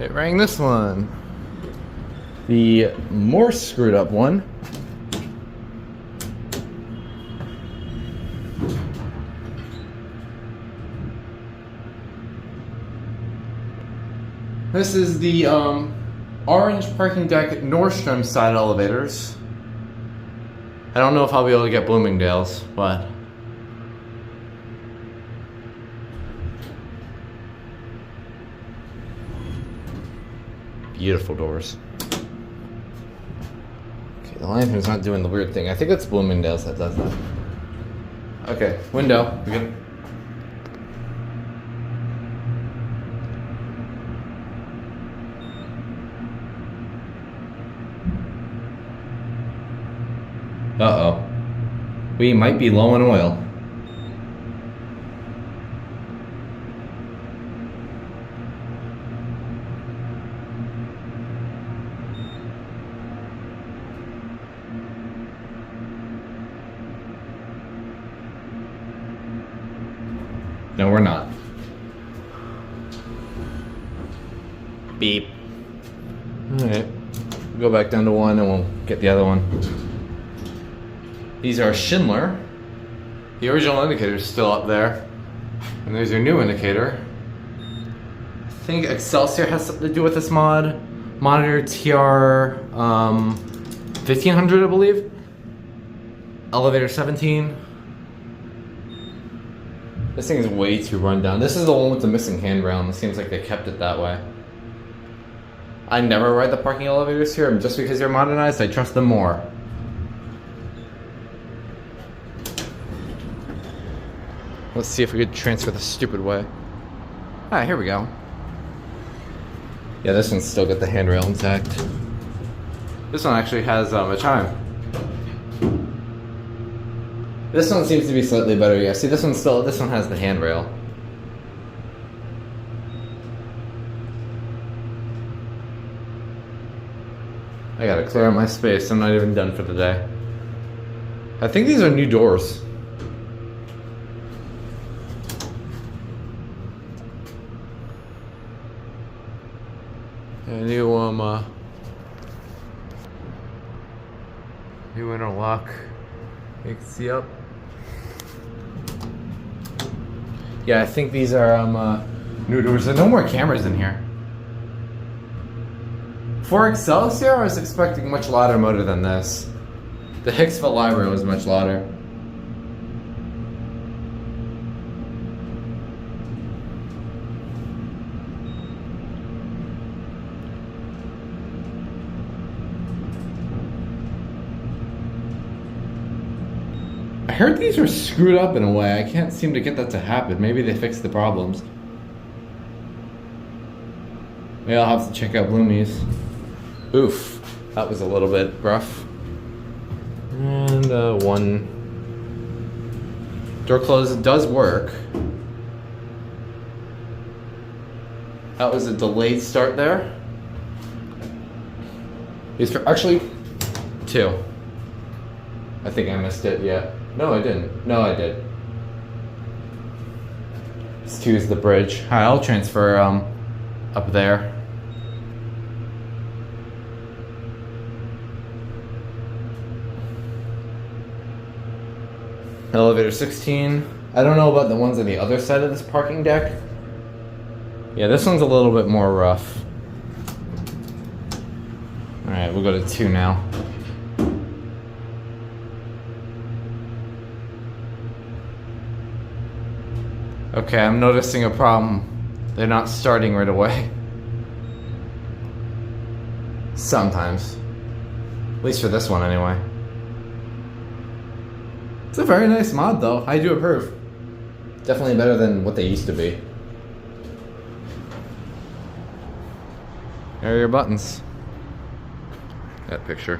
It rang this one. The more screwed up one. This is the orange parking deck Nordstrom side elevators. I don't know if I'll be able to get Bloomingdale's, but beautiful doors. Okay, the lantern's not doing the weird thing. I think it's Bloomingdale's that does that. Okay, window. We good? Uh-oh. We might be low on oil. No, we're not. Beep. Alright. Go back down to one and we'll get the other one. These are Schindler. The original indicator is still up there. And there's your new indicator. I think Excelsior has something to do with this mod. Monitor TR 1500, I believe. Elevator 17. This thing is way too run down. This is the one with the missing handrail, and it seems like they kept it that way. I never ride the parking elevators here, and just because they're modernized, I trust them more. Let's see if we could transfer the stupid way. Ah, here we go. Yeah, this one's still got the handrail intact. This one actually has a chime. This one seems to be slightly better. Yeah, see, this one has the handrail. I gotta clear out my space. I'm not even done for the day. I think these are new doors. New interlock. You can see up. Yeah, I think these are new doors. There's no more cameras in here. For Excelsior, I was expecting much louder motor than this. The Hicksville Library was much louder. I heard these were screwed up in a way. I can't seem to get that to happen. Maybe they fixed the problems. Maybe I'll have to check out Bloomies. Oof, that was a little bit rough. And one door close does work. That was a delayed start there. These are actually two. I think I missed it, yeah. No, I didn't. No, I did. This two is the bridge. Hi, I'll transfer up there. Elevator 16. I don't know about the ones on the other side of this parking deck. Yeah, this one's a little bit more rough. Alright, we'll go to 2 now. Okay, I'm noticing a problem. They're not starting right away. Sometimes. At least for this one, anyway. It's a very nice mod, though. I do approve. Definitely better than what they used to be. There are your buttons. That picture.